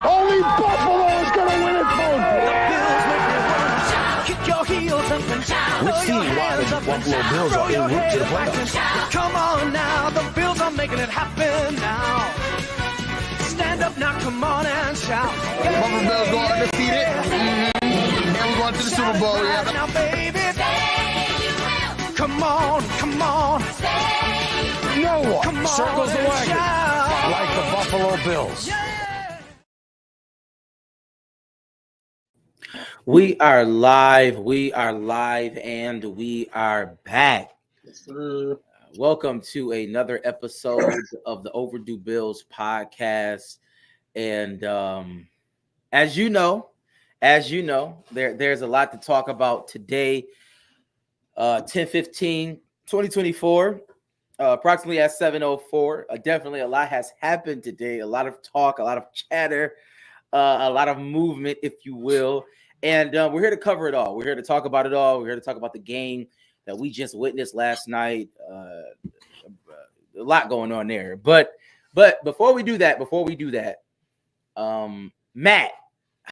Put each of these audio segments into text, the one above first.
Only Buffalo is going to win it, folks. Kick your heels up and shout. We've seen why the Buffalo Bills are en route to the playoffs. Come on now, the Bills are making it happen now. Stand up now, come on and shout. Buffalo Bills go undefeated. And we're going to the Super Bowl, yeah. Now, baby, come on, come on. No one Come on circles the and wagon shout. like the Buffalo Bills. We are live, and we are back. Yes, sir. Welcome to another episode of the Overdue Bills podcast. And as you know, there's a lot to talk about today. 10/15/2024, approximately at 7:04. Definitely a lot has happened today. A lot of talk, a lot of chatter, a lot of movement, if you will. And we're here to cover it all. We're here to talk about it all. We're here to talk about the game that we just witnessed last night. A lot going on there. But before we do that, Matt,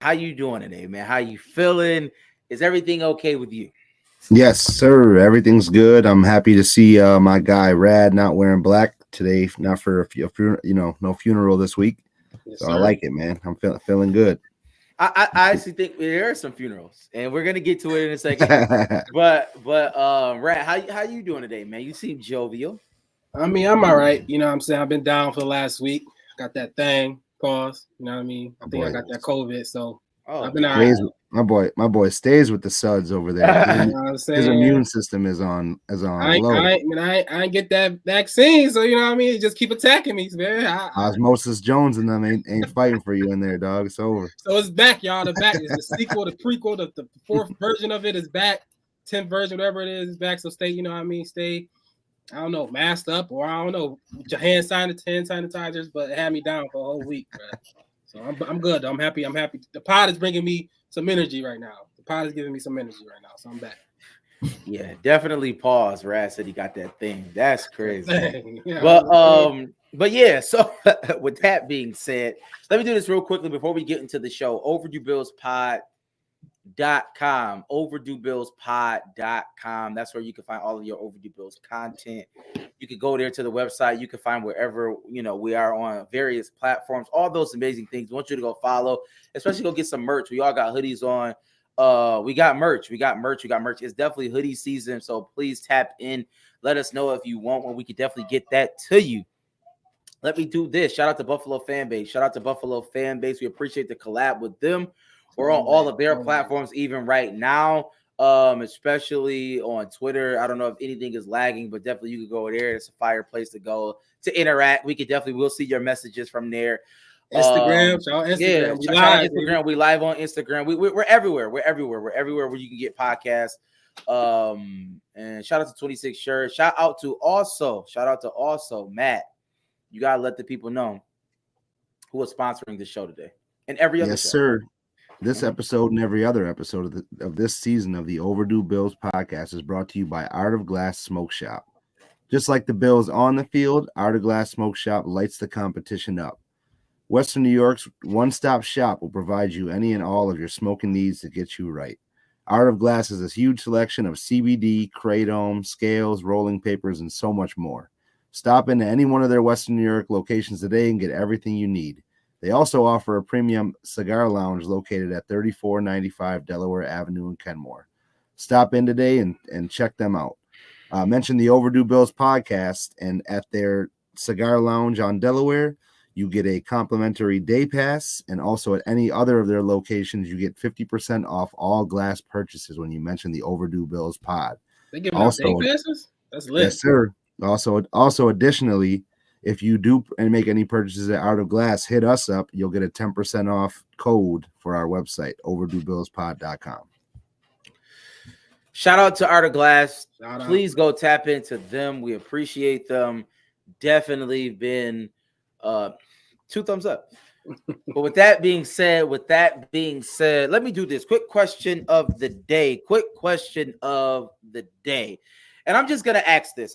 how you doing today, man? How you feeling? Is everything okay with you? Yes, sir. Everything's good. I'm happy to see my guy Rad not wearing black today. Not for a no funeral this week. Yes, So I sir. like it, man. I'm feeling good. I actually think there are some funerals, and we're gonna get to it in a second. but Rat, how you doing today, man? You seem jovial. I mean, I'm all right. You know what I'm saying? I've been down for the last week. Got that thing. Pause. You know what I mean? I think I got that COVID, so I've been all right. My boy stays with the suds over there. You know what I'm saying? His immune system is on low. I ain't get that vaccine, so you know what I mean? Just keep attacking me, man. Osmosis Jones and them ain't fighting for you in there, dog. It's over. So it's back, y'all. The back is the sequel, the prequel, the fourth version of it is back. 10th version, whatever it is back. So stay, you know what I mean? Stay, I don't know, masked up, or I don't know, your hand sanitizers, but it had me down for a whole week, bro. So I'm good. I'm happy. The pod is bringing me some energy right now. The pod is giving me some energy right now, so I'm back. Yeah, definitely pause. Rat said he got that thing. That's crazy. Yeah, But yeah, so with that being said, let me do this real quickly before we get into the show. OverdueBillsPod.com. OverdueBillsPod.com. That's where you can find all of your Overdue Bills content. You can go there to the website. You can find wherever, we are on various platforms, all those amazing things. I want you to go follow, especially go get some merch. We all got hoodies on. We got merch. It's definitely hoodie season. So please tap in. Let us know if you want one. We could definitely get that to you. Let me do this. Shout out to Buffalo fan base. We appreciate the collab with them. We're on all of their platforms, even right now, especially on Twitter. I don't know if anything is lagging, but definitely you can go there. It's a fire place to go to interact. We'll see your messages from there. Instagram. Yeah, Instagram. We live on Instagram. We're everywhere. We're everywhere where you can get podcasts. And shout out to 26 Shirts. Shout out to also Matt. You gotta let the people know who is sponsoring the show today and every other show. Yes, sir. This episode and every other episode of this season of the Overdue Bills podcast is brought to you by Art of Glass Smoke Shop. Just like the Bills on the field, Art of Glass Smoke Shop lights the competition up. Western New York's one-stop shop will provide you any and all of your smoking needs to get you right. Art of Glass is a huge selection of CBD, kratom, scales, rolling papers, and so much more. Stop into any one of their Western New York locations today and get everything you need. They also offer a premium cigar lounge located at 3495 Delaware Avenue in Kenmore. Stop in today and check them out. Mention the Overdue Bills podcast, and at their cigar lounge on Delaware, you get a complimentary day pass, and also at any other of their locations, you get 50% off all glass purchases when you mention the Overdue Bills pod. They give out day passes? That's lit. Yes, sir. Also, additionally, if you do and make any purchases at Art of Glass, hit us up. You'll get a 10% off code for our website, OverdueBillsPod.com. Shout out to Art of Glass. Please go tap into them. We appreciate them. Definitely been 2 thumbs up. But with that being said, let me do this. Quick question of the day. And I'm just going to ask this.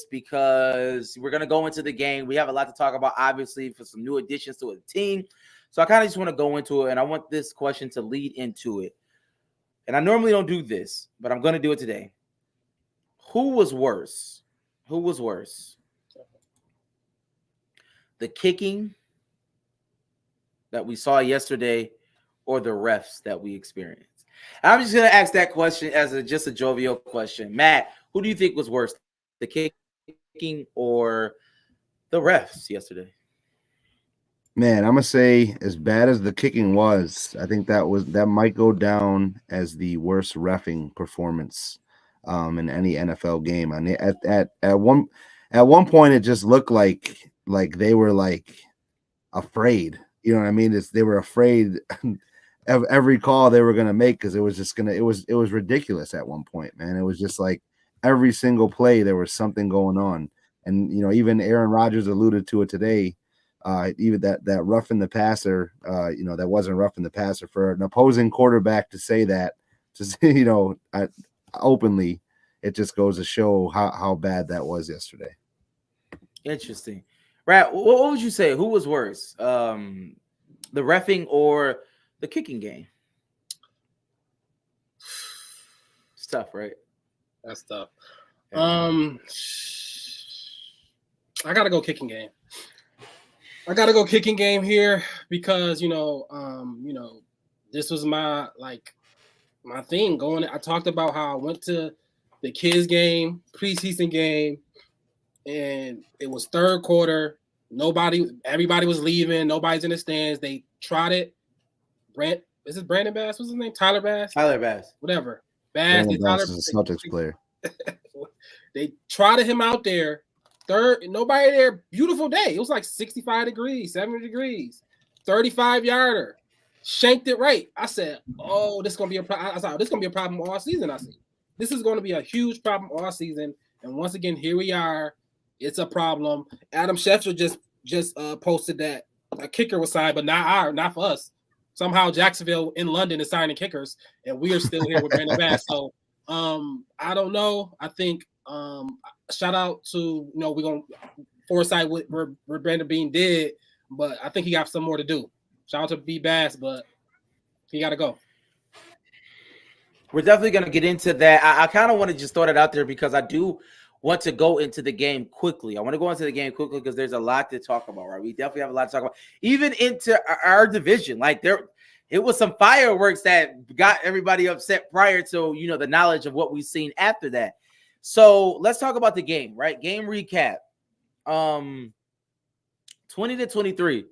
Because we're going to go into the game. We have a lot to talk about, obviously, for some new additions to the team, So I kind of just want to go into it, and I want this question to lead into it. And I normally don't do this, but I'm going to do it today. Who was worse? Who was worse? The kicking that we saw yesterday or the refs that we experienced? I'm just going to ask that question as just a jovial question. Matt, who do you think was worse, the kicking or the refs yesterday? Man, I'm gonna say as bad as the kicking was, I think that might go down as the worst reffing performance in any NFL game. I mean, at one point, it just looked like they were like afraid. You know what I mean? They were afraid of every call they were gonna make because it was ridiculous at one point, man. It was just like every single play there was something going on, and even Aaron Rodgers alluded to it today. Even that roughing the passer, that wasn't roughing the passer for an opposing quarterback to say that, openly, it just goes to show how bad that was yesterday. Interesting. Right. What would you say? Who was worse? The reffing or the kicking game? It's tough, right? That's tough. Yeah. I gotta go kicking game. I gotta go kicking game here because this was my thing going. I talked about how I went to the kids game, preseason game, and it was third quarter. Everybody was leaving. Nobody's in the stands. They trotted. Is it Brandon Bass? What's his name? Tyler Bass. Tyler Bass. Whatever. Bass. Brandon Bass is a Celtics player. They trotted him out there. Nobody there. Beautiful day. It was like 65 degrees, 70 degrees, 35-yarder. Shanked it right. I said, "Oh, this is gonna be a problem." I thought this is gonna be a problem all season. I see. This is going to be a huge problem all season. And once again, here we are. It's a problem. Adam Schefter just posted that a kicker was signed, but not for us. Somehow Jacksonville in London is signing kickers, and we are still here with Brandon Bass. So I don't know. I think shout out to we're gonna foresight where Brandon Bean did, but I think he got some more to do. Shout out to B Bass, but he got to go. We're definitely gonna get into that. I kind of want to just throw it out there because I do want to go into the game quickly. I want to go into the game quickly because there's a lot to talk about, right? We definitely have a lot to talk about, even into our division. Like it was some fireworks that got everybody upset prior to the knowledge of what we've seen after that. So let's talk about the game, right? Game recap. 20-23.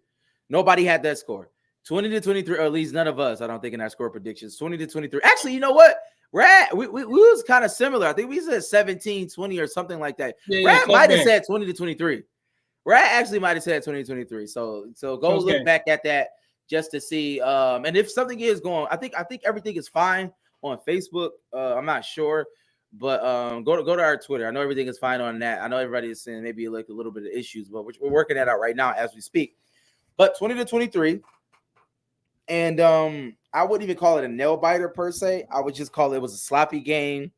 Nobody had that score. 20-23, or at least none of us, I don't think, in our score predictions. 20-23. Actually, you know what? We was kind of similar. I think we said 17-20 or something like that. Brad might have said 20-23. Brad actually might have said 20-23. So go look back at that just to see. And if something is going, I think everything is fine on Facebook. I'm not sure, but go to our Twitter. I know everything is fine on that. I know everybody is saying maybe like a little bit of issues, but we're working that out right now as we speak. But 20-23. And I wouldn't even call it a nail biter per se. I would just call it was a sloppy game.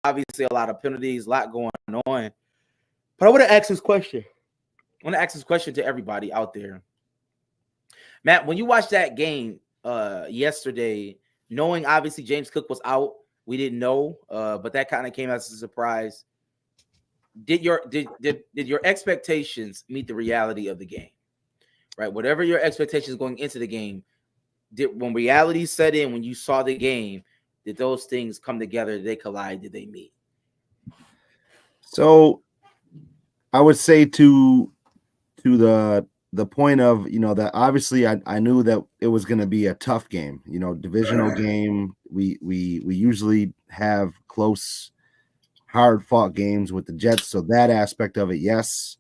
Obviously, a lot of penalties, a lot going on. But I want to ask this question. I want to ask this question to everybody out there. Matt, when you watched that game yesterday, knowing obviously James Cook was out, we didn't know, but that kind of came as a surprise. Did your expectations meet the reality of the game? Right, whatever your expectations going into the game, when reality set in, when you saw the game, did those things come together? Did they collide? Did they meet? So, I would say to the point of that obviously I knew that it was going to be a tough game. Divisional game. We usually have close, hard fought games with the Jets. So that aspect of it, yes.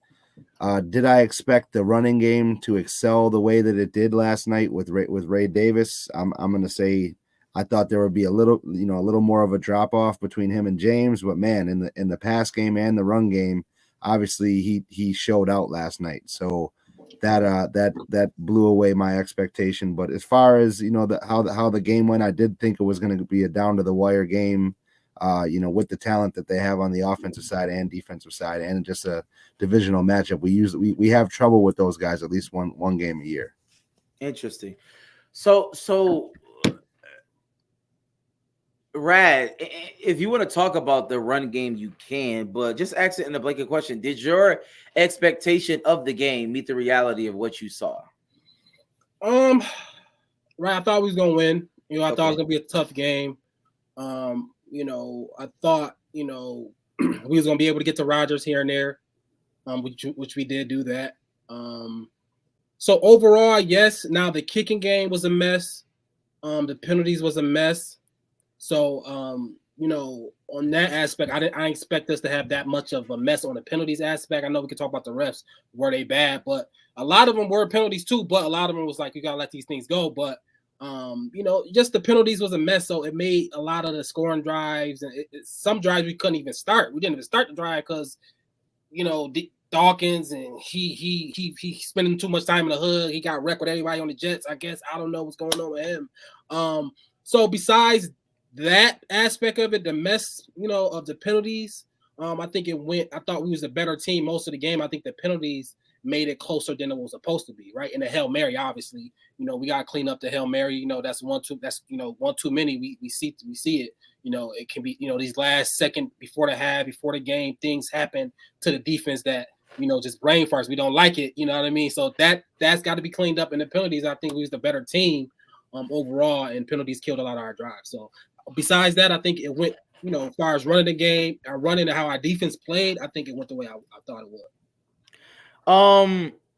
Did I expect the running game to excel the way that it did last night with Ray Davis? I'm going to say I thought there would be a little more of a drop off between him and James, but man, in the pass game and the run game, obviously he showed out last night. So that blew away my expectation. But as far as how the game went, I did think it was going to be a down to the wire game. with the talent that they have on the offensive side and defensive side, and just a divisional matchup, we have trouble with those guys at least one game a year. Interesting. So Rad, if you want to talk about the run game, you can, but just ask it in a blanket question. Did your expectation of the game meet the reality of what you saw? Right, I thought we was gonna win. I thought it was gonna be a tough game. I thought, we was gonna be able to get to Rodgers here and there, which we did do that. So overall, yes. Now the kicking game was a mess. The penalties was a mess. So, on that aspect, I expect us to have that much of a mess on the penalties aspect. I know we can talk about the refs. Were they bad? But a lot of them were penalties too. But a lot of them was like, you got to let these things go. But, just the penalties was a mess. So it made a lot of the scoring drives. And some drives we couldn't even start. We didn't even start the drive because, Dawkins and he spending too much time in the hood. He got wrecked with everybody on the Jets, I guess. I don't know what's going on with him. So besides that aspect of it, the mess, of the penalties, I think I thought we was a better team most of the game. I think the penalties made it closer than it was supposed to be, right? And the Hail Mary, obviously, we got to clean up the Hail Mary. That's one too many. We see it. It can be, these last second before the half, before the game, things happen to the defense that, just brain farts. We don't like it. You know what I mean? So that's got to be cleaned up in the penalties. I think we was the better team overall, and penalties killed a lot of our drives. So besides that, I think it went, as far as running the game, running and how our defense played, I think it went the way I thought it would.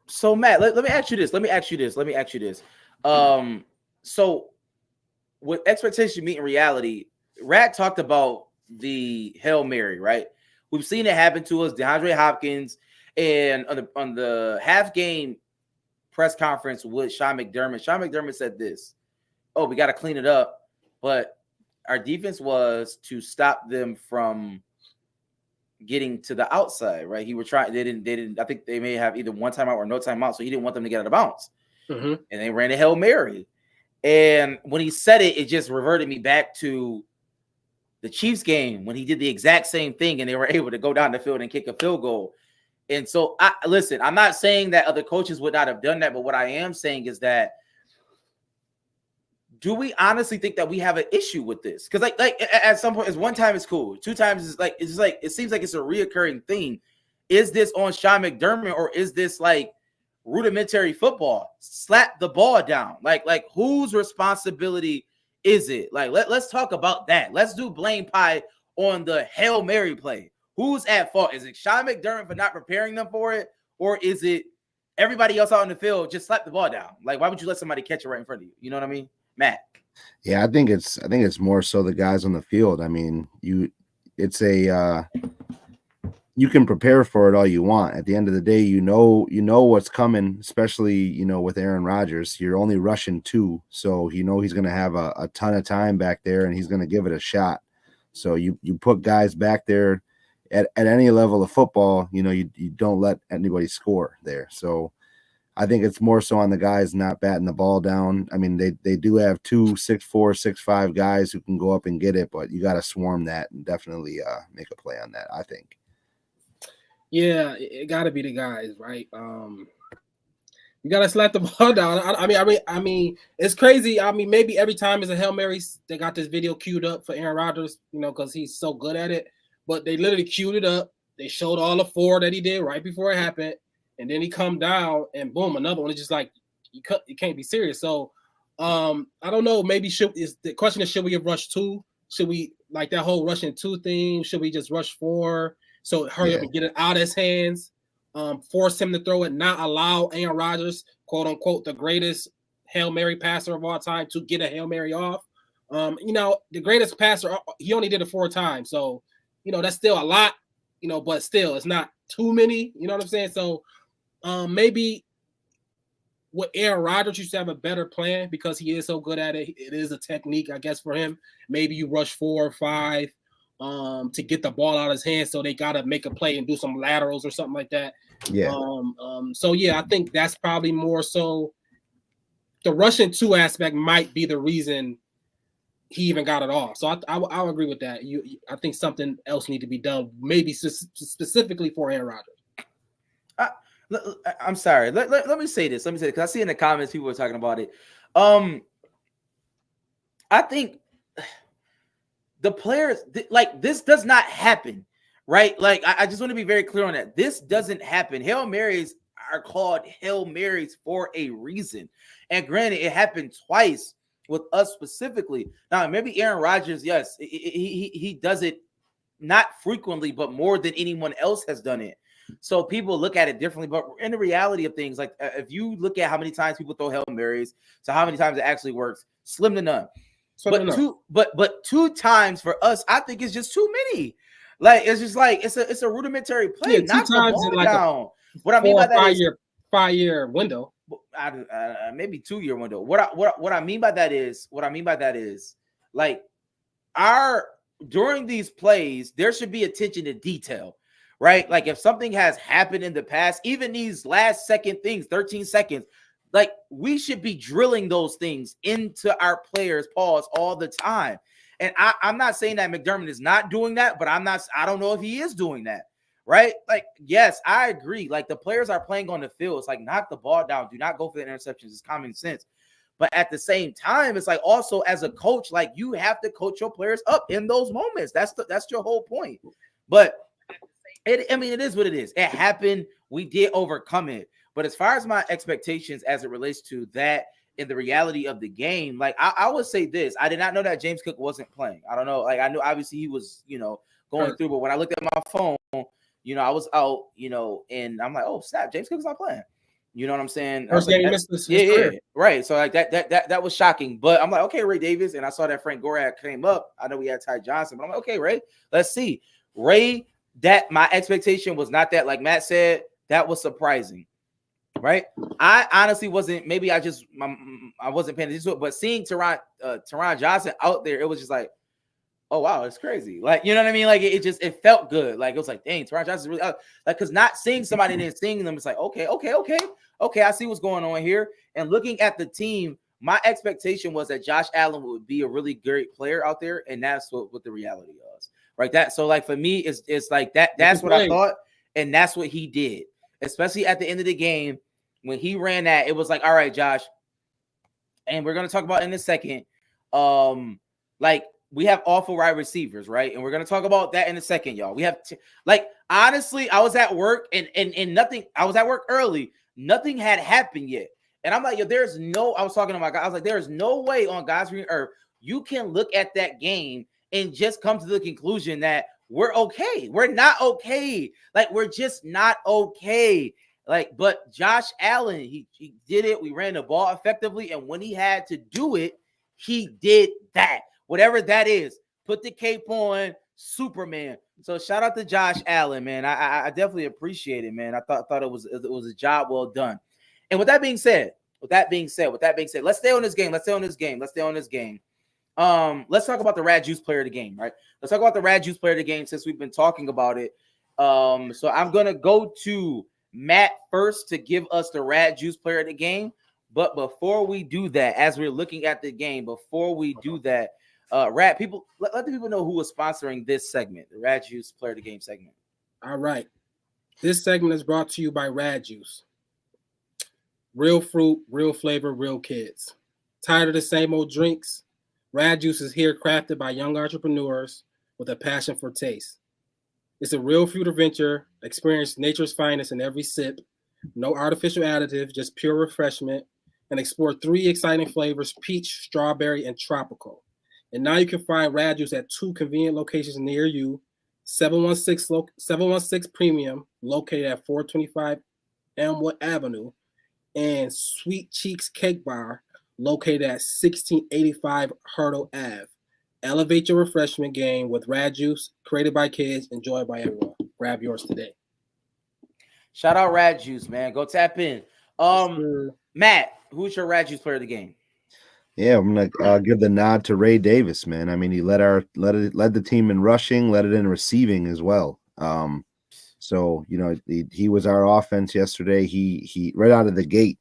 So Matt, let me ask you this. So with expectation meeting reality, Rad talked about the Hail Mary, right? We've seen it happen to us, DeAndre Hopkins, and on the half game press conference with Sean McDermott said this: "Oh, we got to clean it up," but our defense was to stop them from getting to the outside, right? They didn't. I think they may have either one timeout or no timeout, so he didn't want them to get out of bounds. Mm-hmm. And they ran a Hail Mary. And when he said it, it just reverted me back to the Chiefs game when he did the exact same thing and they were able to go down the field and kick a field goal. And so, I'm not saying that other coaches would not have done that, but what I am saying is that, do we honestly think that we have an issue with this? Because like at some point, one time it's cool, 2 times it seems like it's a reoccurring thing. Is this on Sean McDermott, or is this like rudimentary football? Slap the ball down. Like whose responsibility is it? Like let's talk about that. Let's do blame pie on the Hail Mary play. Who's at fault? Is it Sean McDermott for not preparing them for it, or is it everybody else out in the field just slap the ball down? Like, why would you let somebody catch it right in front of you? You know what I mean? Matt. Yeah, I think it's more so the guys on the field. I mean, you can prepare for it all you want. At the end of the day, you know what's coming, especially, with Aaron Rodgers. You're only rushing 2, so he's going to have a ton of time back there, and he's going to give it a shot. So you put guys back there at any level of football, you don't let anybody score there. So I think it's more so on the guys not batting the ball down. I mean, they do have 2 6'4", 6'5" guys who can go up and get it, but you got to swarm that and definitely make a play on that, I think. Yeah, it got to be the guys, right? You got to slap the ball down. I mean, it's crazy. I mean, maybe every time it's a Hail Mary, they got this video queued up for Aaron Rodgers, because he's so good at it. But they literally queued it up. They showed all the 4 that he did right before it happened. And then he come down and boom, another one. It's just like, you can't be serious. So I don't know. Maybe the question is, should we have rushed 2? Should we, like that whole rushing 2 thing? Should we just rush 4? So hurry up and get it out of his hands. Force him to throw it, not allow Aaron Rodgers, quote unquote, the greatest Hail Mary passer of all time, to get a Hail Mary off. The greatest passer, he only did it 4 times. So, that's still a lot, but still it's not too many, you know what I'm saying? So maybe with Aaron Rodgers, you should have a better plan because he is so good at it. It is a technique, I guess, for him. Maybe you rush 4 or 5 to get the ball out of his hands, so they got to make a play and do some laterals or something like that. Yeah. So yeah, I think that's probably more so. The rushing 2 aspect might be the reason he even got it off. So I'll agree with that. I think something else need to be done, maybe specifically for Aaron Rodgers. I'm sorry. Let me say this. Because I see in the comments people are talking about it. I think the players, like, this does not happen, right? Like, I just want to be very clear on that. This doesn't happen. Hail Marys are called Hail Marys for a reason. And granted, it happened twice with us specifically. Now, maybe Aaron Rodgers, yes, he does it not frequently, but more than anyone else has done it. So people look at it differently. But in the reality of things, like, if you look at how many times people throw Hail Marys to how many times it actually works, slim to none. But two times for us, I think it's just too many. Like, it's just like it's a rudimentary play. Yeah, knock the ball like down. What I mean by that is 5-year window. Maybe 2-year window. What I mean by that is like, during these plays, there should be attention to detail, right? Like, if something has happened in the past, even these last second things, 13 seconds, like, we should be drilling those things into our players' paws all the time. And I'm not saying that McDermott is not doing that, but I don't know if he is doing that. Right? Like, yes, I agree. Like, the players are playing on the field. It's like, knock the ball down. Do not go for the interceptions. It's common sense. But at the same time, it's like, also as a coach, like, you have to coach your players up in those moments. That's your whole point. But it is what it is. It happened. We did overcome it. But as far as my expectations as it relates to that in the reality of the game, like, I would say this. I did not know that James Cook wasn't playing. I don't know. Like, I knew obviously he was, going through. But when I looked at my phone, I was out, and I'm like, oh, snap, James Cook's not playing. You know what I'm saying? First game he missed this. Yeah, right. So, like, that was shocking. But I'm like, okay, Ray Davis, and I saw that Frank Gore came up. I know we had Ty Johnson, but I'm like, okay, Ray, let's see. Ray, that my expectation was not that, like Matt said, that was surprising, right? I honestly wasn't. Maybe I wasn't paying attention to it, but seeing Teron Johnson out there, it was just like, oh wow, it's crazy. Like, you know what I mean? Like, it felt good. Like, it was like, dang, Teron Johnson's really out. Like, because not seeing somebody and then seeing them, it's like, okay, I see what's going on here. And looking at the team, my expectation was that Josh Allen would be a really great player out there, and that's what the reality was. Right? That, so, like, for me, it's like that's what I thought, and that's what he did. Especially at the end of the game, when he ran that, it was like, all right, Josh, and we're gonna talk about in a second. Like, we have awful wide receivers, right? And we're going to talk about that in a second, y'all. We have, honestly, I was at work and nothing, I was at work early. Nothing had happened yet. And I'm like, yo, I was talking to my guy. I was like, there's no way on God's green earth you can look at that game and just come to the conclusion that we're okay. We're not okay. Like, we're just not okay. Like, but Josh Allen, he did it. We ran the ball effectively. And when he had to do it, he did that. Whatever that is, put the cape on, Superman. So shout out to Josh Allen, man. I definitely appreciate it, man. I thought it was a job well done. And with that being said, let's stay on this game. Let's talk about the Rad Juice player of the game, right? Let's talk about the Rad Juice player of the game since we've been talking about it. So I'm gonna go to Matt first to give us the Rad Juice player of the game. But before we do that, as we're looking at the game, Rad, people, let the people know who is sponsoring this segment, the Rad Juice Player of the Game segment. All right. This segment is brought to you by Rad Juice. Real fruit, real flavor, real kids. Tired of the same old drinks? Rad Juice is here crafted by young entrepreneurs with a passion for taste. It's a real fruit adventure. Experience nature's finest in every sip. No artificial additives, just pure refreshment. And explore 3 exciting flavors, peach, strawberry, and tropical. And now you can find Rad Juice at 2 convenient locations near you. 716 Premium, located at 425 Elmwood Avenue, and Sweet Cheeks Cake Bar, located at 1685 Hurdle Ave. Elevate your refreshment game with Rad Juice, created by kids, enjoyed by everyone. Grab yours today. Shout out Rad Juice, man. Go tap in. Matt, who's your Rad Juice player of the game? Yeah, I'm gonna give the nod to Ray Davis, man. I mean, he led the team in rushing, led it in receiving as well. So he was our offense yesterday. He right out of the gate,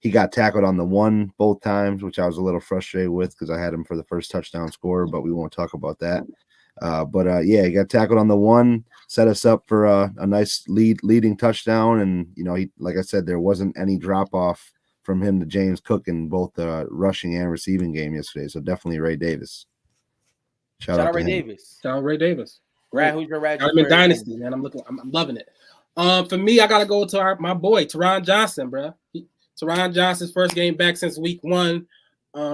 He got tackled on the 1 both times, which I was a little frustrated with because I had him for the first touchdown score, but we won't talk about that. Yeah, he got tackled on the 1, set us up for a nice leading touchdown. And, he, like I said, there wasn't any drop off from him to James Cook in both the rushing and receiving game yesterday. So definitely Ray Davis. Shout out Ray him. Davis. Shout out Ray Davis. Brad, who's your Rad? I'm in Dynasty, man. I'm loving it. For me, I gotta go to my boy Teron Johnson, bro. Teron Johnson's first game back since week 1.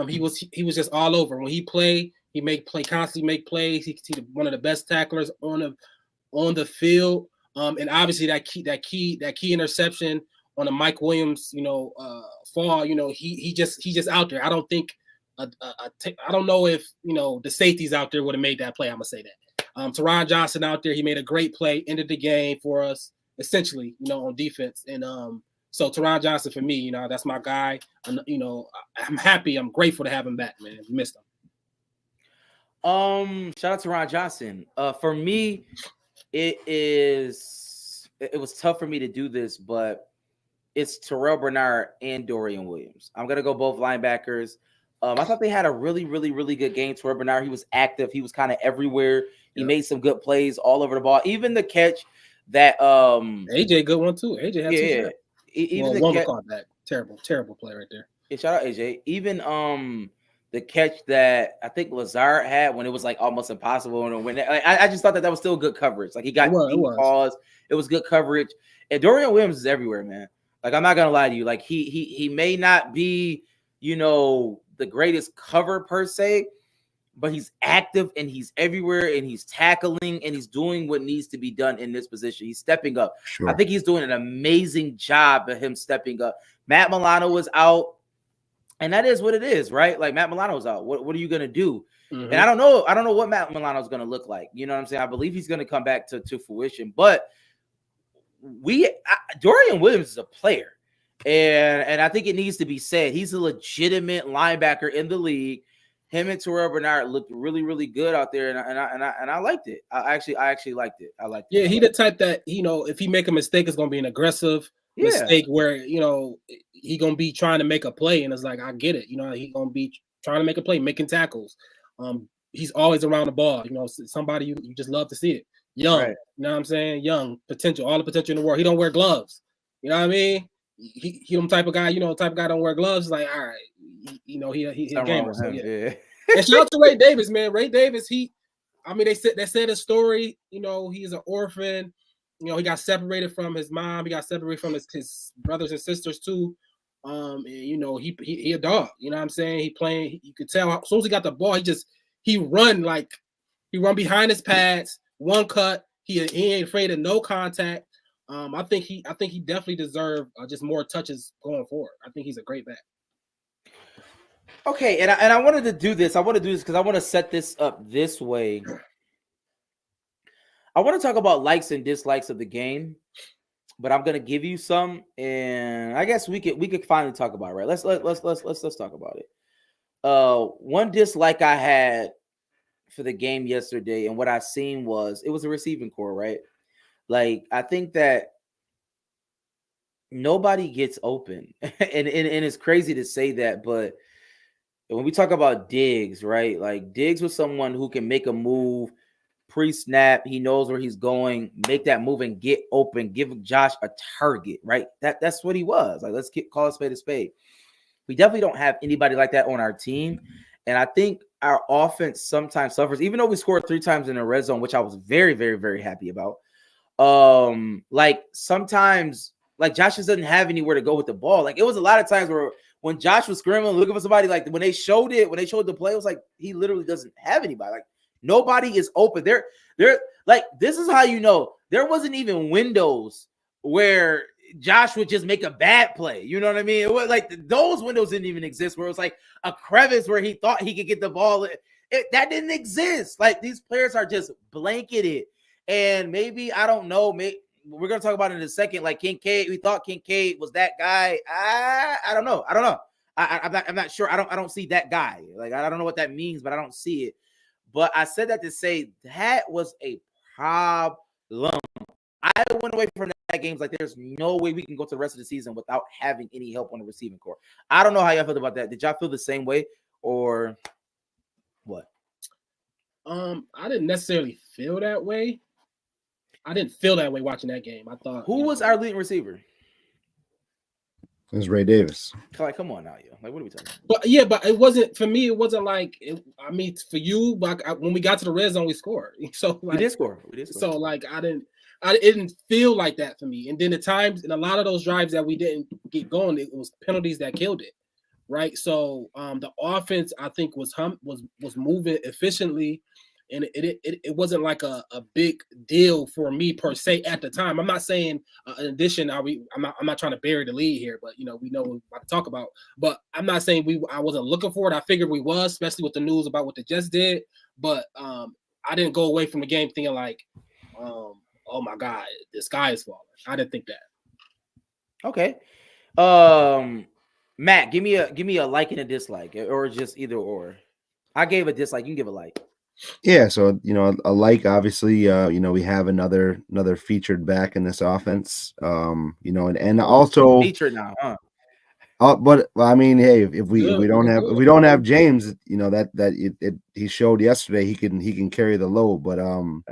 He was just all over. When he played, he constantly make plays. He's one of the best tacklers on the field. And obviously that key interception on the Mike Williams, fall. He just out there. I don't think I don't know if the safeties out there would have made that play. I'm gonna say that. Teron Johnson out there, he made a great play, ended the game for us essentially, on defense. And so Teron Johnson for me, that's my guy. And, I'm happy, I'm grateful to have him back, man. We missed him. Shout out to Ron Johnson. For me, it was tough for me to do this, but it's Terrell Bernard and Dorian Williams. I'm gonna go both linebackers. I thought they had a really, really, really good game. Terrell Bernard, he was active. He was kind of everywhere. He made some good plays all over the ball. Even the catch that AJ, good one too. AJ had two. Even one caught that terrible play right there. Yeah, shout out AJ. Even the catch that I think Lazard had when it was like almost impossible to win. I just thought that was still good coverage. Like he got deep calls. It was good coverage. And Dorian Williams is everywhere, man. Like I'm not gonna lie to you. Like he may not be, the greatest cover per se, but he's active and he's everywhere and he's tackling and he's doing what needs to be done in this position. He's stepping up. Sure. I think he's doing an amazing job of him stepping up. Matt Milano was out, and that is what it is, right? Like Matt Milano's out. What are you gonna do? Mm-hmm. And I don't know what Matt Milano's gonna look like. You know what I'm saying? I believe he's gonna come back to fruition, but Dorian Williams is a player. And I think it needs to be said. He's a legitimate linebacker in the league. Him and Terrell Bernard looked really, really good out there, and I liked it. I actually liked it. I liked it. Yeah, he the type that if he make a mistake, it's gonna be an aggressive mistake where he gonna be trying to make a play, and it's like I get it. He gonna be trying to make a play, making tackles. He's always around the ball. Somebody you just love to see it. Young, right. You know what I'm saying? Young potential, all the potential in the world. He don't wear gloves. You know what I mean? He the type of guy, don't wear gloves. Like, all right, he's a gamer. So, yeah. And shout out to Ray Davis, man. Ray Davis, they said his story. He's an orphan. He got separated from his mom. He got separated from his brothers and sisters too. And he a dog. You know what I'm saying? He playing. You could tell as soon as he got the ball, he run behind his pads, one cut. He ain't afraid of no contact. I think he definitely deserved just more touches going forward. I think he's a great back. Okay, and I wanted to do this. I want to do this because I want to set this up this way. I want to talk about likes and dislikes of the game, but I'm gonna give you some, and I guess we could finally talk about it, right? Let's talk about it. One dislike I had for the game yesterday, and what I seen was it was a receiving core, right? Like I think that nobody gets open, and it's crazy to say that, but when we talk about Diggs, right? Like Diggs was someone who can make a move pre-snap. He knows where he's going, make that move and get open, give Josh a target, right? That's what he was. Like, let's call a spade a spade. We definitely don't have anybody like that on our team. And I think our offense sometimes suffers, even though we scored 3 times in the red zone, which I was very, very, very happy about. Like sometimes, like Josh just doesn't have anywhere to go with the ball. Like it was a lot of times where when Josh was scrambling, looking for somebody, like when they showed the play, it was like he literally doesn't have anybody. Like nobody is open. They're like, this is how you know there wasn't even windows where Josh would just make a bad play. You know what I mean? It was like those windows didn't even exist where it was like a crevice where he thought he could get the ball. That didn't exist. Like these players are just blanketed. And maybe, I don't know, we're going to talk about it in a second. Like Kincaid, we thought Kincaid was that guy. I don't know. I'm not sure. I don't see that guy. Like, I don't know what that means, but I don't see it. But I said that to say that was a problem. I went away from that game like there's no way we can go to the rest of the season without having any help on the receiving core. I don't know how y'all feel about that. Did y'all feel the same way or what? I didn't necessarily feel that way. I didn't feel that way watching that game. I thought who was our leading receiver? It was Ray Davis. Like, come on now, yo. Like, what are we talking about? But yeah, but it wasn't for me. It wasn't like I mean, for you, like when we got to the red zone, we scored. So like, we did score. So like, it didn't feel like that for me. And then the times and a lot of those drives that we didn't get going, it was penalties that killed it, right? So the offense I think was moving efficiently. And it wasn't like a big deal for me per se at the time. I'm not saying in addition, I'm not trying to bury the lead here, but you know we know what we're about to talk about. But I'm not saying I wasn't looking for it. I figured we was, especially with the news about what the Jets did. But I didn't go away from the game thinking like, oh my God, the sky is falling. I didn't think that. Okay, Matt, give me a like and a dislike, or just either or. I gave a dislike. You can give a like. Yeah, so a like obviously, we have another featured back in this offense, and also featured now, huh? But I mean, hey, if we don't have James, he showed yesterday he can carry the load. But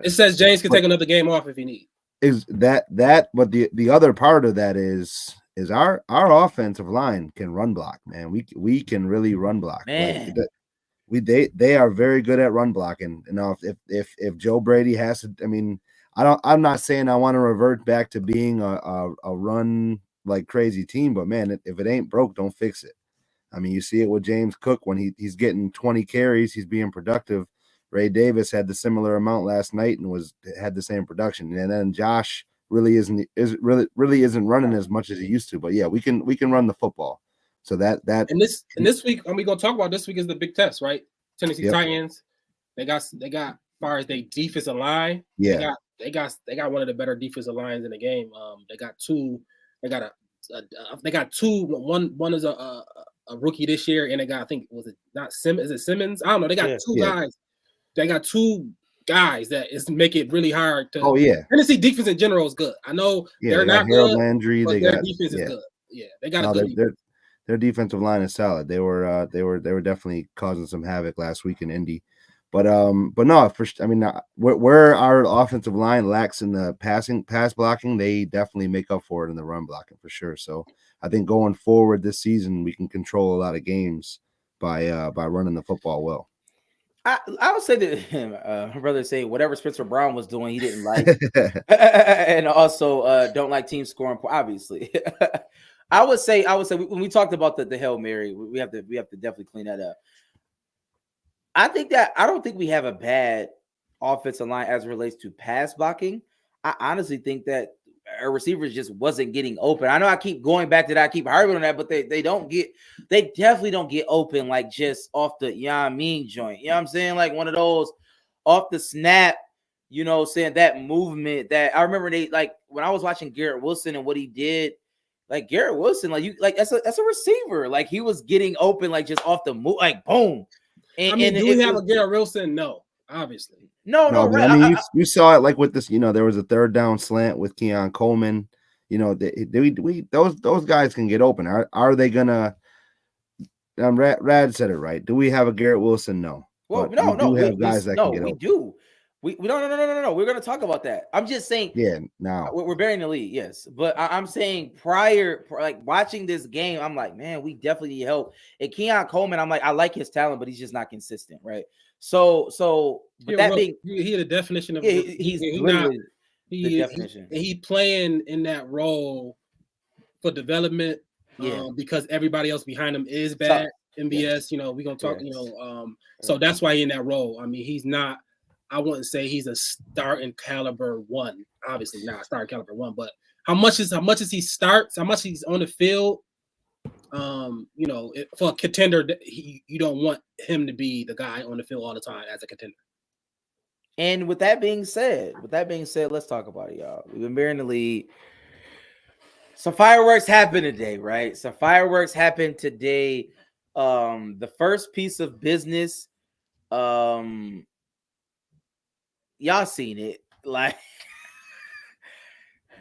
it says James can take another game off if he needs. Is that? But the other part of that is our offensive line can run block, man. We can really run block, man. They are very good at run blocking. If Joe Brady has to, I mean, I'm not saying I want to revert back to being a run like crazy team, but man, if it ain't broke, don't fix it. I mean, you see it with James Cook when he's getting 20 carries, he's being productive. Ray Davis had the similar amount last night and had the same production. And then Josh really isn't running as much as he used to. But yeah, we can run the football. So that and this week, and we're gonna talk about this week is the big test, right? Tennessee Titans, they got as far as their defensive line, they got one of the better defensive lines in the game. They got two. One is a rookie this year, and they got, I think, was it not Simmons? Is it Simmons? I don't know. They got two guys. They got two guys that is make it really hard to. Oh yeah, Tennessee defense in general is good. I know they're not Harold good, Landry. but their defense is good. Yeah, they got a good defense. Their defensive line is solid. They were definitely causing some havoc last week in Indy, but no, where our offensive line lacks in the pass blocking, they definitely make up for it in the run blocking for sure. So I think going forward this season, we can control a lot of games by running the football well. I would say that my brother say whatever Spencer Brown was doing, he didn't like, and also don't like team scoring. Obviously. I would say when we talked about the Hail Mary, we have to definitely clean that up. I don't think we have a bad offensive line as it relates to pass blocking. I honestly think that our receivers just wasn't getting open. I know I keep going back to that, I keep harping on that, but they definitely don't get open like just off the joint. You know what I'm saying? Like one of those off the snap, saying that movement that I remember when I was watching Garrett Wilson and what he did. Like Garrett Wilson, that's a receiver. Like he was getting open, like just off the move, like boom. Do we have a Garrett Wilson? No, obviously. No. Right. I mean, you saw it like with this. There was a third down slant with Keon Coleman. Those guys can get open. Are they gonna? Rad said it right. Do we have a Garrett Wilson? No. Well, but no. We have guys that can get open. We do. No. We're gonna talk about that. I'm just saying. Yeah, now we're burying the lead, yes. But I'm saying prior, like watching this game, I'm like, man, we definitely need help. And Keon Coleman, I'm like, I like his talent, but he's just not consistent, right? So, but that being, he the definition of he's literally the definition. He playing in that role for development, because everybody else behind him is bad. MBS, we're gonna talk, so that's why he's in that role. I mean, he's not. I wouldn't say he's a starting caliber one. Obviously not a starting caliber one, but how much is he starts, how much he's on the field. For a contender, you don't want him to be the guy on the field all the time as a contender. And with that being said, let's talk about it, y'all. We've been bearing the lead. Some fireworks happened today, right? The first piece of business, y'all seen it, like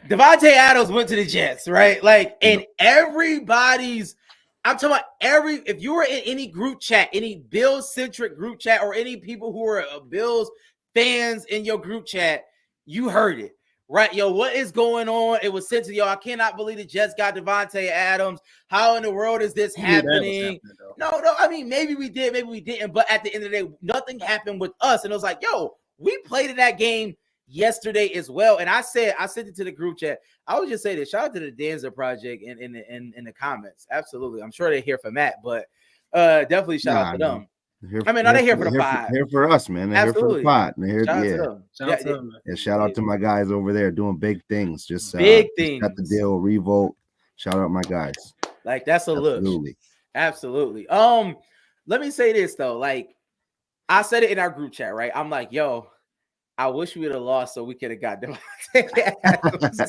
Devontae Adams went to the Jets, right? Like, and everybody's, I'm talking about if you were in any group chat, any Bills-centric group chat, or any people who are Bills fans in your group chat, you heard it, right? Yo, what is going on? It was sent to yo. I cannot believe the Jets got Devontae Adams. How in the world is this happening? No, I mean, maybe we did, maybe we didn't. But at the end of the day, nothing happened with us. And it was like, yo, we played in that game yesterday as well. And I sent it to the group chat. I would just say this. Shout out to the Danza Project in the comments. Absolutely. I'm sure they're here for Matt, but definitely shout out to them. They're here for the pod. Here for us, man. They're Absolutely. here for the pod. They're here, shout out to them. Shout out to my guys over there doing big things. Just big things. Got the deal, Revolt. Shout out my guys. Like, that's a look. Absolutely. Let me say this though. Like, I said it in our group chat, right? I'm like, yo, I wish we would have lost so we could have got Devontae Adams.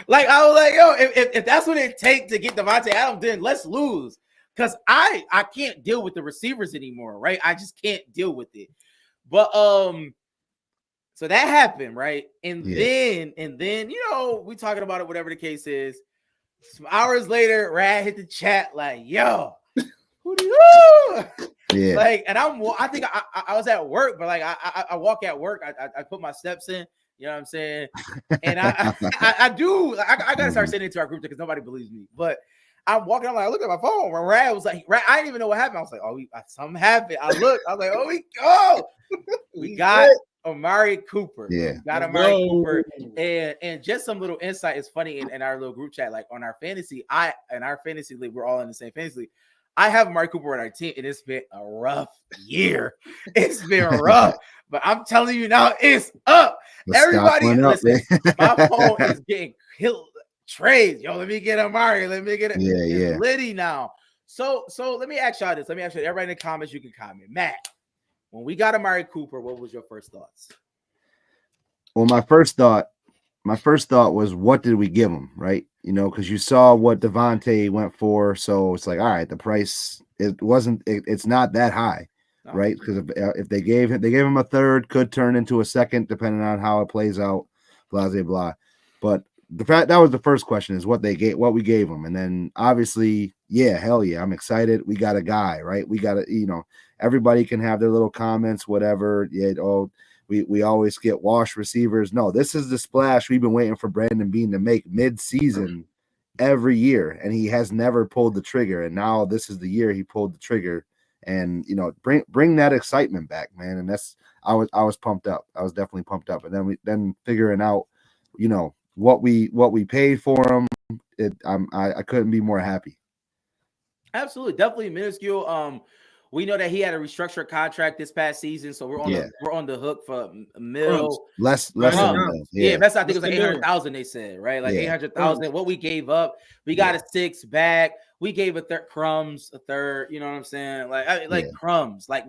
Like, I was like, yo, if that's what it takes to get Devontae Adams, then let's lose. Because I can't deal with the receivers anymore, right? I just can't deal with it. But so that happened, right? And then, you know, we talking about it, whatever the case is. Some hours later, Rad hit the chat like, yo, who do you? Yeah. Like, and I think I was at work, but like I walk at work, I put my steps in, you know what I'm saying? And I gotta start sending it to our group because nobody believes me. But I'm walking, I'm like, I look at my phone. When Rad was like, I didn't even know what happened. I was like, oh, something happened. I was like, oh, we got Amari Cooper. Yeah. We got Amari Cooper. And just some little insight is funny in our little group chat, like on our fantasy, in our fantasy league, we're all in the same fantasy league. I have Amari Cooper on our team, and it's been a rough year. It's been rough, but I'm telling you now, it's up. Everybody, listen, my phone is getting killed. Trades, yo, let me get Amari. Let me get it. It's Liddy now. So let me ask y'all this. Let me ask you, everybody in the comments, you can comment. Matt, when we got Amari Cooper, what was your first thoughts? Well, my first thought was, what did we give him, right? You know, because you saw what Devontae went for, so it's like, all right, the price it's not that high, right? Because if they gave him a third, could turn into a second, depending on how it plays out, blah blah blah. But the fact that was the first question is what we gave him, and then obviously, hell yeah, I'm excited. We got a guy, right? We got everybody can have their little comments, whatever. We always get wash receivers. No, this is the splash we've been waiting for Brandon Beane to make mid-season every year, and he has never pulled the trigger. And now this is the year he pulled the trigger, and bring that excitement back, man. And I was pumped up. I was definitely pumped up. And then figuring out, what we paid for him, I couldn't be more happy. Absolutely, definitely minuscule. We know that he had a restructured contract this past season, so we're on the hook for a mil. Less than a mil. That's, I think it was like 800,000. They said, right, like 800,000. What we gave up, we got a 6 back. We gave a third. You know what I'm saying? Like crumbs, like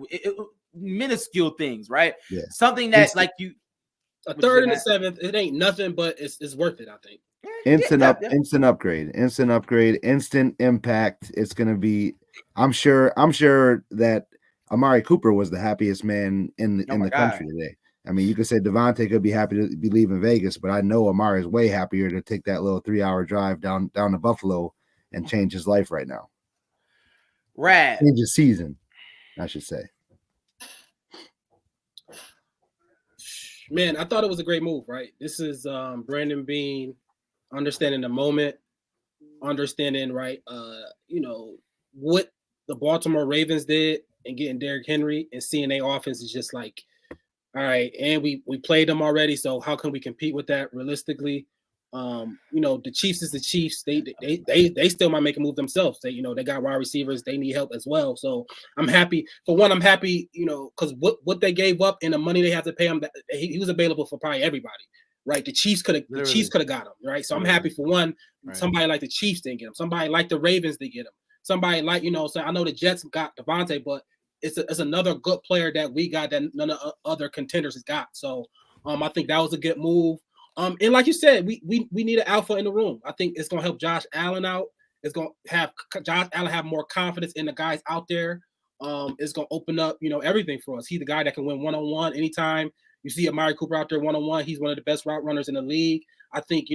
minuscule things, right? Yeah. Something that's like you. A third and a seventh, it ain't nothing, but it's worth it, I think. Instant upgrade, instant impact. It's gonna be. I'm sure that Amari Cooper was the happiest man in the country today. I mean, you could say Devontae could be happy to be leaving Vegas, but I know Amari is way happier to take that little 3-hour drive down to Buffalo and change his life right now. Right. Change his season, I should say. Man, I thought it was a great move, right? This is Brandon Beane understanding the moment, understanding, right, what the Baltimore Ravens did and getting Derrick Henry and seeing their offense is just like, all right, and we played them already, so how can we compete with that realistically? The Chiefs is the Chiefs. They still might make a move themselves. They got wide receivers. They need help as well. So I'm happy. For one, I'm happy, because what they gave up and the money they have to pay him, he was available for probably everybody, right? The Chiefs could have got him, right? So I'm happy for one. Right. Somebody like the Chiefs didn't get him. Somebody like the Ravens didn't get him. Somebody like so I know the Jets got Devontae, but it's another good player that we got that none of other contenders has got. So I think that was a good move. And like you said, we need an alpha in the room. I think it's gonna help Josh Allen out. It's gonna have Josh Allen have more confidence in the guys out there. It's gonna open up, everything for us. He's the guy that can win one-on-one anytime. You see Amari Cooper out there one-on-one. He's one of the best route runners in the league. I think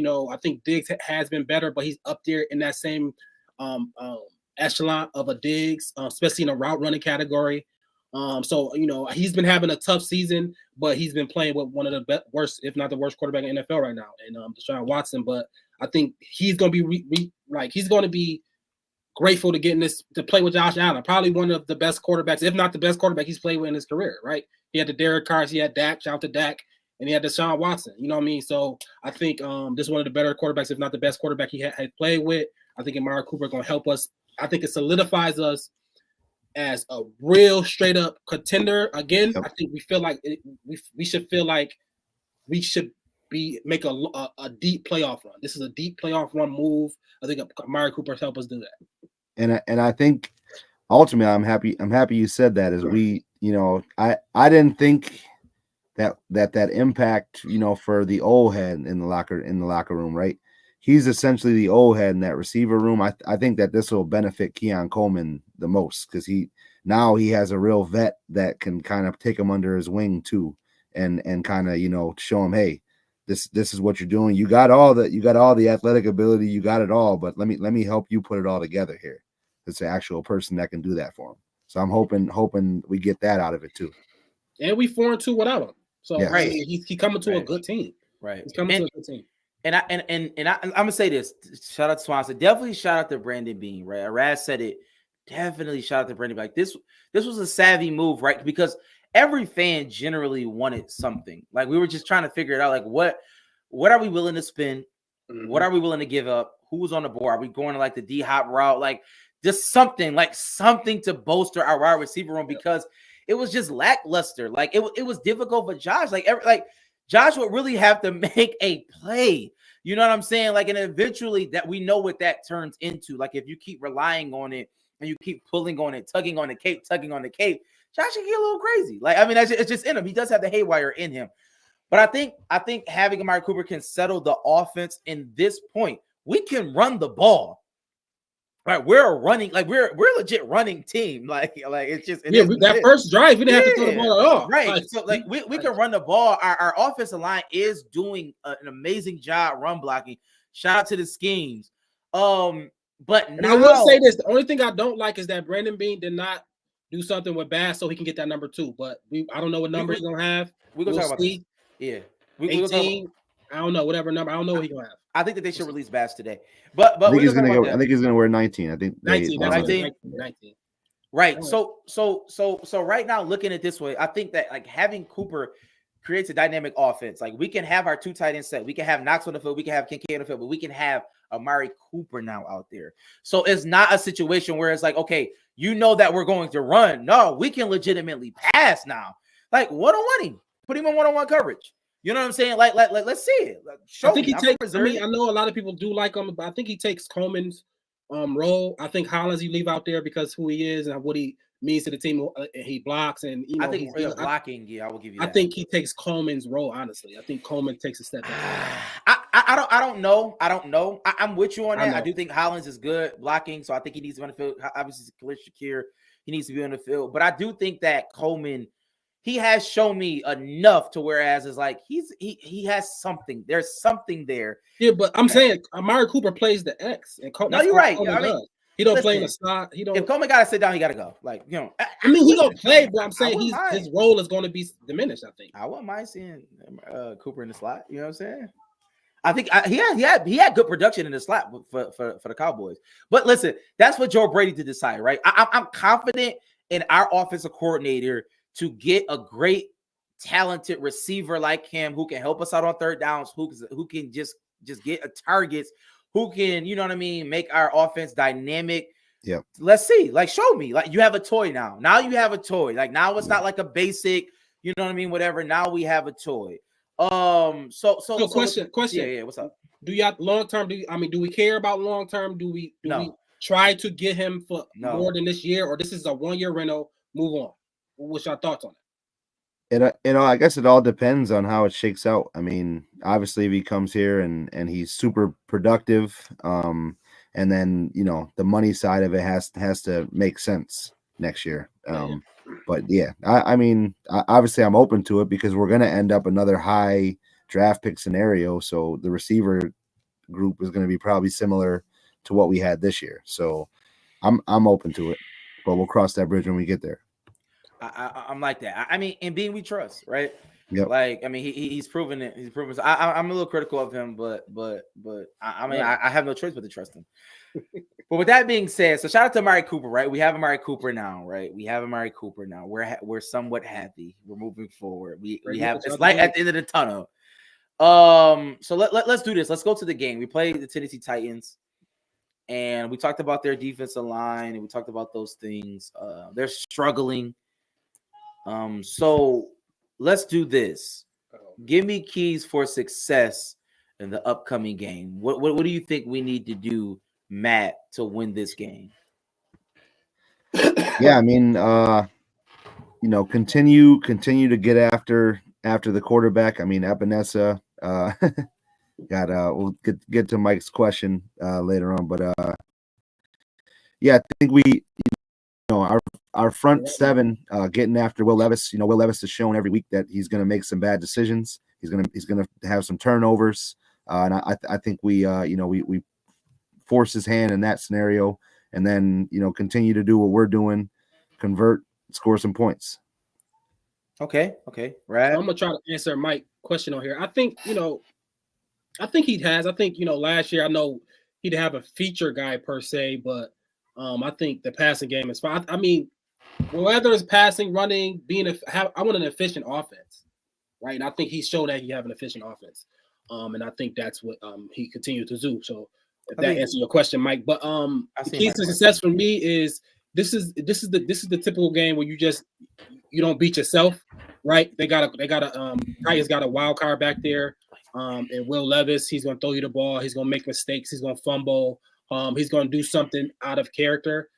Diggs has been better, but he's up there in that same echelon of a Diggs, especially in a route running category. So he's been having a tough season, but he's been playing with one of the worst, if not the worst, quarterback in the NFL right now, and Deshaun Watson. But I think he's going to be he's going to be grateful to to play with Josh Allen, probably one of the best quarterbacks, if not the best quarterback he's played with in his career. Right? He had the Derek Carrs, he had Dak, shout out to Dak, and he had Deshaun Watson. You know what I mean? So I think this is one of the better quarterbacks, if not the best quarterback he had played with. I think Amari Cooper is going to help us. I think it solidifies us as a real straight up contender again. Yep. I think we feel like we should feel like we should make a deep playoff run. This is a deep playoff run move. I think Amari Cooper help us do that. And I think ultimately I'm happy you said that, as we I didn't think that impact for the old head in the locker room, right? He's essentially the old head in that receiver room. I think that this will benefit Keon Coleman the most, because he has a real vet that can kind of take him under his wing too, and kind of show him, hey, this is what you're doing. You got all the athletic ability, you got it all, but let me help you put it all together here. It's an actual person that can do that for him. So I'm hoping we get that out of it too. And we 4-2 without him. So yeah. Right. He's coming to a good team. Right. He's coming to a good team. And I'm gonna say this. Shout out to Swanson. Definitely shout out to Brandon Beane. Right, Raz said it. Definitely shout out to Brandon. Like this was a savvy move, right? Because every fan generally wanted something. Like we were just trying to figure it out. Like what are we willing to spend? Mm-hmm. What are we willing to give up? Who's on the board? Are we going to like the D-Hop route? Like just something to bolster our wide receiver room, because it was just lackluster. Like it was difficult for Josh. Josh would really have to make a play. You know what I'm saying? Like, and eventually that we know what that turns into. Like, if you keep relying on it and you keep pulling on it, tugging on the cape, Josh can get a little crazy. Like, I mean, it's just in him. He does have the haywire in him. But I think having Amari Cooper can settle the offense in this point. We can run the ball. Right, we're a legit running team. Like it's just that first drive we didn't have to throw the ball at all. Right, so we can run the ball. Our offensive line is doing an amazing job run blocking. Shout out to the schemes. But now, I will say this: the only thing I don't like is that Brandon Beane did not do something with Bass so he can get that number 2. But I don't know what number he's gonna have. We're gonna talk about this. Yeah, 18. I don't know, whatever number. I don't know what he's gonna have. I think that they should release Bass today. But I think he's gonna wear 19. I think 19. 19. Right. So right now, looking at it this way, I think that like having Cooper creates a dynamic offense. Like we can have our 2 tight end set. We can have Knox on the field. We can have Kincaid on the field, but we can have Amari Cooper now out there. So it's not a situation where it's like, okay, that we're going to run. No, we can legitimately pass now. Like one-on-one him. Put him in one-on-one coverage. You know what I'm saying? Like let's see it. I think he takes. I know a lot of people do like him, but I think he takes Coleman's role. I think Hollins you leave out there because who he is and what he means to the team. He blocks and I think blocking. I will give you that. I think he takes Coleman's role. Honestly, I think Coleman takes a step back. I don't know. I'm with you on that. I do think Hollins is good blocking, so I think he needs to be on the field. Obviously, Khalil Shakir, he needs to be on the field, but I do think that Coleman. He has shown me enough to whereas it's like he has something. There's something there. Yeah, but I'm saying Amari Cooper plays the X. And no, you're right. I mean, he don't play in the slot. He don't. If Coleman got to sit down, he got to go. Like I mean, he gonna play, but I'm saying his role is going to be diminished. I think. I wouldn't mind seeing Cooper in the slot. You know what I'm saying? I think he had good production in the slot for the Cowboys. But listen, that's for Joe Brady to decide, right? I'm confident in our offensive coordinator to get a great, talented receiver like him who can help us out on third downs, who can just get targets, who can, you know what I mean, make our offense dynamic. Yeah. Let's see. Like, show me. Like, you have a toy now. Now you have a toy. Like, now it's not like a basic, you know what I mean, whatever. Now we have a toy. So question. Yeah, what's up? Do you have long term? Do we care about long term? Do we try to get him for more than this year, or this is a 1-year rental? Move on. What's your thoughts on it? I guess it all depends on how it shakes out. I mean, obviously, if he comes here and he's super productive, and then the money side of it has to make sense next year. But yeah, I mean, obviously, I'm open to it because we're going to end up another high draft pick scenario. So the receiver group is going to be probably similar to what we had this year. So I'm open to it, but we'll cross that bridge when we get there. I'm like that. I mean, in being we trust, right? Yep. Like, I mean, he's proven it. He's proven. I'm a little critical of him, but I mean, I have no choice but to trust him. But with that being said, so shout out to Amari Cooper, right? We have Amari Cooper now, right? We're somewhat happy. We're moving forward. We have it's light at the end of the tunnel. So let's do this. Let's go to the game. We played the Tennessee Titans, and we talked about their defensive line, and we talked about those things. They're struggling. So let's do this. Give me keys for success in the upcoming game. What do you think we need to do, Matt, to win this game? Yeah, I mean, continue to get after the quarterback. I mean, Epinesa we'll get to Mike's question later on, but yeah, I think we our front seven getting after Will Levis. Will Levis has shown every week that he's going to make some bad decisions. He's going to have some turnovers, and I think we force his hand in that scenario, and then continue to do what we're doing, convert, score some points. Okay, right. So I'm gonna try to answer Mike's question on here. I think I think he has. I think last year I know he didn't have a feature guy per se, but I think the passing game is fine. I mean, whether it's passing, running, I want an efficient offense, right? And I think he's shown that he have an efficient offense, and I think that's what he continues to do. So if that answers your question, Mike. But the key to success for me is this is the typical game where you don't beat yourself, right? Titans got a wild card back there, and Will Levis. He's gonna throw you the ball. He's gonna make mistakes. He's gonna fumble. He's gonna do something out of character.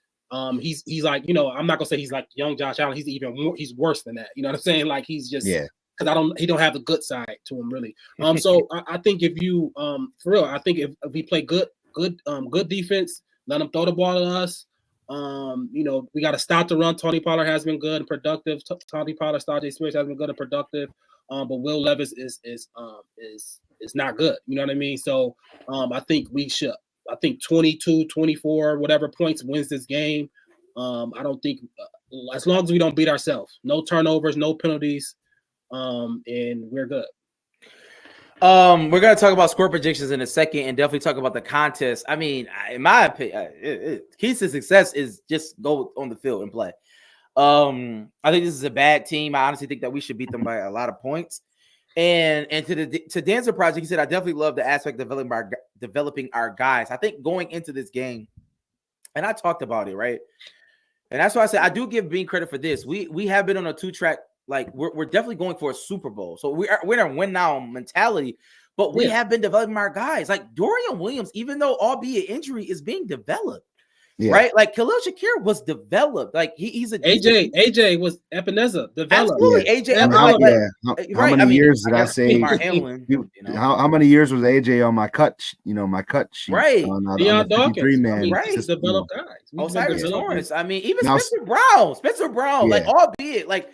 He's like, I'm not gonna say he's like young Josh Allen. He's worse than that. You know what I'm saying? Like he's just because he don't have the good side to him really. So I think if you for real, I think if we play good defense, let him throw the ball to us. We got to stop the run. Tony Pollard has been good and productive. Tony Pollard, Stajay Spears has been good and productive. But Will Levis is not good. You know what I mean? So I think we should. I think 22, 24, whatever points wins this game. I don't think as long as we don't beat ourselves, no turnovers, no penalties, and we're good. We're gonna talk about score predictions in a second, and definitely talk about the contest. I mean, in my opinion, keys to success is just go on the field and play. I think this is a bad team. I honestly think that we should beat them by a lot of points. And to Dancer Project, he said, I definitely love the aspect of developing our guys. I think going into this game, and I talked about it, right? And that's why I said I do give Bean credit for this. We have been on a 2-track. Like we're definitely going for a Super Bowl. So we're in a win now mentality, but we have been developing our guys. Like Dorian Williams, even though albeit injury, is being developed. Yeah. Right, like Khalil Shakir was developed. Like he's a AJ was Epinesa developed. Absolutely, AJ. How many years did I say? How many years was AJ on my cut? My cut sheet. Right, Deion Dawkins. Man, right, developed guys. Osiris Torrance. I mean, even Spencer Brown. Like albeit like.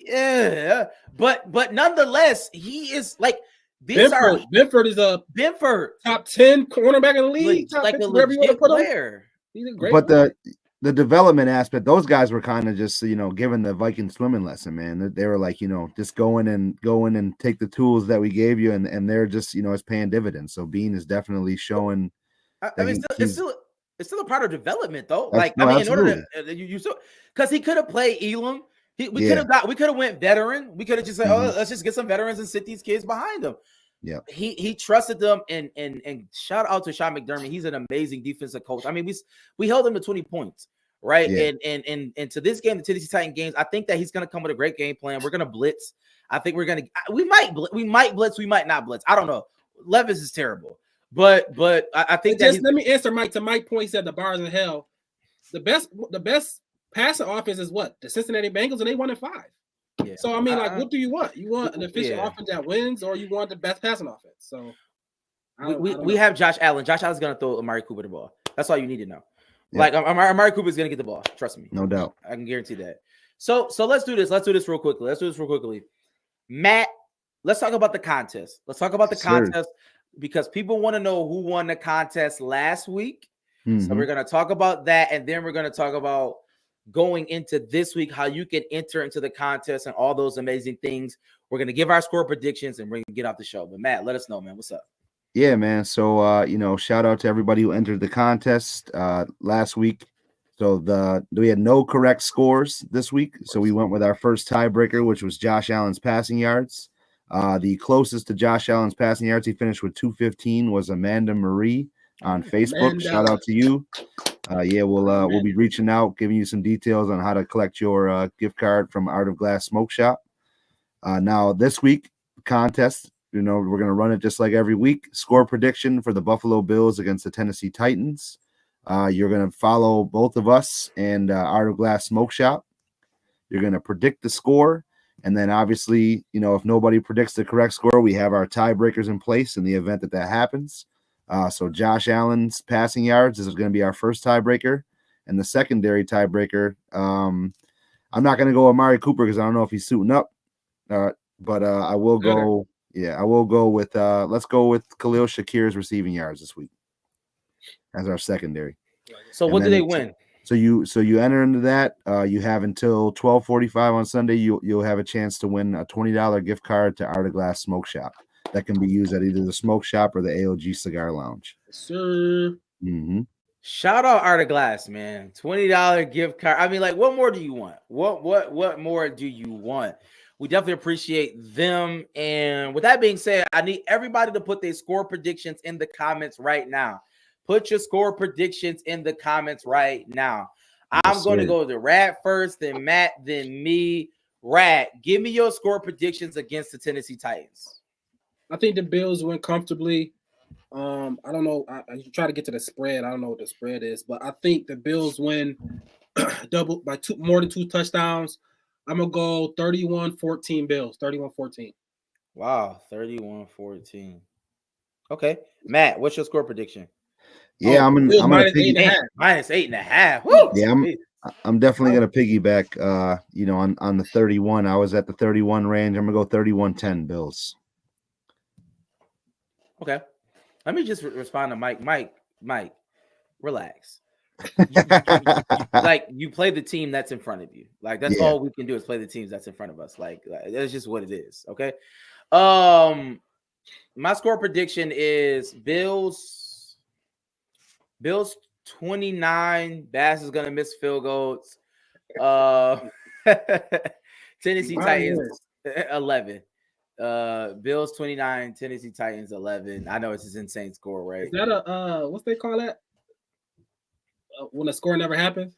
Yeah, but nonetheless, he is like Benford is a top 10 cornerback in the league. Like a legit player. He's a great but the development aspect, those guys were kind of just given the Viking swimming lesson, man. They were like just go in and take the tools that we gave you, and they're just it's paying dividends. So Bean is definitely showing. I mean, it's still a part of development though. Like I mean, absolutely. In order to you because he could have played Elam. We could have went veteran. We could have just said, let's just get some veterans and sit these kids behind them. Yeah. He trusted them and shout out to Sean McDermott. He's an amazing defensive coach. I mean, we held him to 20 points, right? Yeah. And to this game, the Tennessee Titans games, I think that he's gonna come with a great game plan. We're gonna blitz. I think we might blitz, we might not blitz. I don't know. Levis is terrible. But I think let me answer Mike to Mike's point. He said the bars in hell. The best passing offense is what? The Cincinnati Bengals, and they 1-5. Yeah. So I mean, like, what do you want? You want an efficient offense that wins, or you want the best passing offense? So we have Josh Allen. Josh Allen's gonna throw Amari Cooper the ball. That's all you need to know. Yeah. Like Amari Cooper is gonna get the ball. Trust me. No doubt. I can guarantee that. So let's do this. Let's do this real quickly. Matt, let's talk about the contest. Let's talk about the Sure. contest because people want to know who won the contest last week. So Mhm. we're going to talk about that, and then we're going to talk about going into this week, how you can enter into the contest and all those amazing things. We're going to give our score predictions and we're going to get off the show. But Matt, let us know, man. What's up? Yeah, man. So shout out to everybody who entered the contest last week. So we had no correct scores this week. So we went with our first tiebreaker, which was Josh Allen's passing yards. The closest to Josh Allen's passing yards, he finished with 215, was Amanda Marie on Facebook. Amanda. Shout out to you. We'll be reaching out, giving you some details on how to collect your gift card from Art of Glass Smoke Shop. Now this week contest, we're going to run it just like every week. Score prediction for the Buffalo Bills against the Tennessee Titans. You're going to follow both of us and Art of Glass Smoke Shop. You're going to predict the score. And then obviously, if nobody predicts the correct score, we have our tiebreakers in place in the event that happens. So Josh Allen's passing yards is going to be our first tiebreaker. And the secondary tiebreaker, I'm not going to go with Amari Cooper because I don't know if he's suiting up. But I will go. Yeah, I will go with let's go with Khalil Shakir's receiving yards this week as our secondary. So what do they win? So you enter into that. You have until 12:45 on Sunday. You'll have a chance to win a $20 gift card to Art of Glass Smoke Shop that can be used at either the smoke shop or the AOG Cigar Lounge. Sir. Mm-hmm. Shout out Art of Glass, man. $20 gift card. I mean, like, what more do you want? What more do you want? We definitely appreciate them. And with that being said, I need everybody to put their score predictions in the comments right now. Put your score predictions in the comments right now. I'm going to go to Rad first, then Matt, then me. Rad, give me your score predictions against the Tennessee Titans. I think the Bills win comfortably. I don't know. I try to get to the spread. I don't know what the spread is, but I think the Bills win double by more than 2 touchdowns. I'm going to go 31-14 Bills, 31-14. Wow, 31-14. Okay. Matt, what's your score prediction? Yeah, I'm minus 8.5. Minus 8.5. Woo! Yeah, I'm definitely going to piggyback, on the 31. I was at the 31 range. I'm going to go 31-10 Bills. Okay. Let me just respond to Mike. Mike, relax. You play the team that's in front of you. Like, that's all we can do is play the teams that's in front of us. Like that's just what it is. Okay. My score prediction is Bills 29. Bass is gonna miss field goals. Tennessee Titans 11. Bills 29, Tennessee Titans 11. I know it's an insane score, right? Is that a what's they call that? When the score never happens?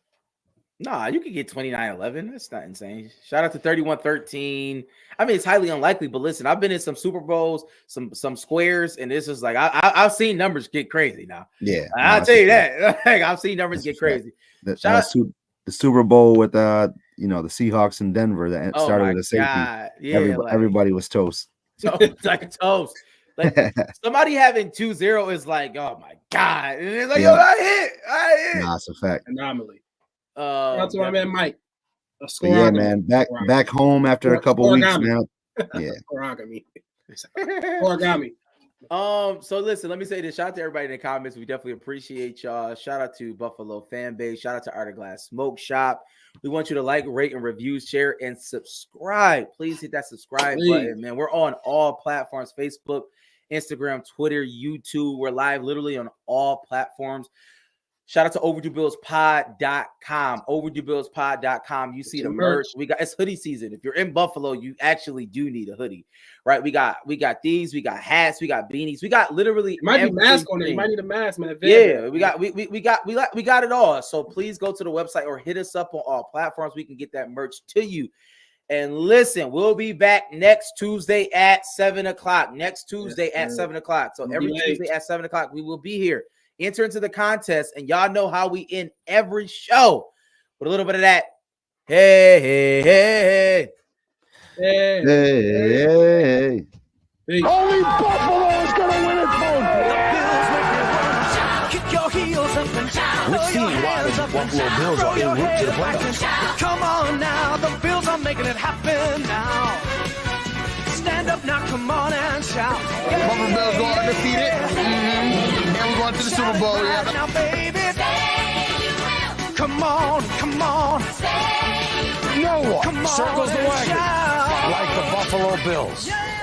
Nah, you could get 29-11. That's not insane. Shout out to 31-13. I mean, it's highly unlikely, but listen, I've been in some Super Bowls, some squares, and this is like I've seen numbers get crazy now. Yeah, I'll tell you that. Like, I've seen numbers get crazy. The Super Bowl with the Seahawks in Denver that started with a safety. Yeah, everybody was toast. Like toast. Like somebody having 2-0 is like, oh my god, and it's like, yo, I hit. Nah, it's a fact. Anomaly. That's what I meant, Mike. Yeah, man. Back home after a couple weeks now. Yeah. Origami. So listen, let me say this. Shout out to everybody in the comments. We definitely appreciate y'all. Shout out to Buffalo fan base. Shout out to Art of Glass Smoke Shop. We want you to like, rate, and review, share, and subscribe. Please hit that subscribe button, man. We're on all platforms: Facebook, Instagram, Twitter, YouTube. We're live literally on all platforms. Shout out to overduebillspod.com. Overduebillspod.com. You see the merch. It's hoodie season. If you're in Buffalo, you actually do need a hoodie, right? We got these, we got hats, we got beanies, we got literally might be mask on it. You might need a mask, man. Yeah, we got it all. So please go to the website or hit us up on all platforms. We can get that merch to you. And listen, we'll be back next Tuesday at 7:00. Next Tuesday at 7:00. So every Tuesday at 7:00, we will be here. Enter into the contest, and y'all know how we end every show with a little bit of that. Hey, hey, hey, hey, hey, hey, hey. Only Buffalo is gonna win it, folks. Kick your heels up and down. Let's see why the Buffalo Bills are en route to the playoffs. Come on now, the Bills are making it happen now. Stand Stand up now, come on and shout. Yeah. Buffalo Bills go undefeated. And we're going to the Super Bowl. Right Yeah. now, baby. Come on, come on. No one Come on circles the and wagon shout. like the Buffalo Bills. Yeah.